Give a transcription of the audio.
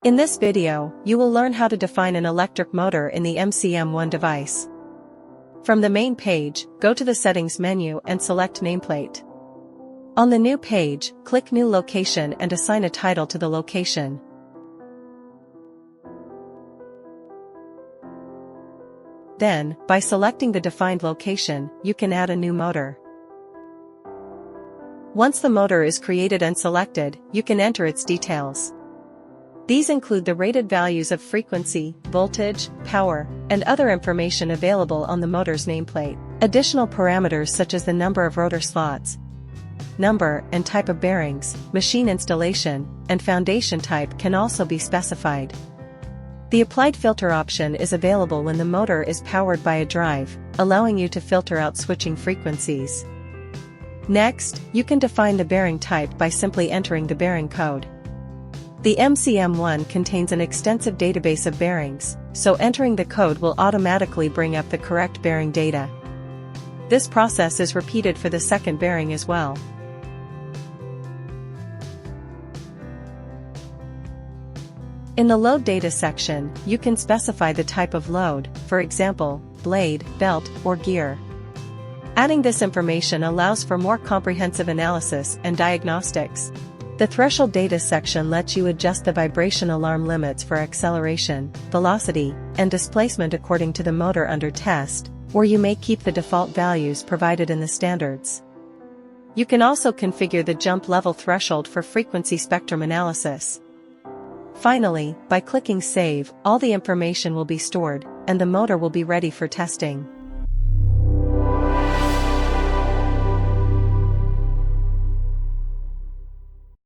In this video, you will learn how to define an electric motor in the MCM1 device. From the main page, go to the Settings menu and select Nameplate. On the new page, click New Location and assign a title to the location. Then, by selecting the defined location, you can add a new motor. Once the motor is created and selected, you can enter its details. These include the rated values of frequency, voltage, power, and other information available on the motor's nameplate. Additional parameters such as the number of rotor slots, number and type of bearings, machine installation, and foundation type can also be specified. The applied filter option is available when the motor is powered by a drive, allowing you to filter out switching frequencies. Next, you can define the bearing type by simply entering the bearing code. The MCM1 contains an extensive database of bearings, so entering the code will automatically bring up the correct bearing data. This process is repeated for the second bearing as well. In the load data section, you can specify the type of load, for example, blade, belt, or gear. Adding this information allows for more comprehensive analysis and diagnostics. The threshold data section lets you adjust the vibration alarm limits for acceleration, velocity, and displacement according to the motor under test, or you may keep the default values provided in the standards. You can also configure the jump level threshold for frequency spectrum analysis. Finally, by clicking Save, all the information will be stored, and the motor will be ready for testing.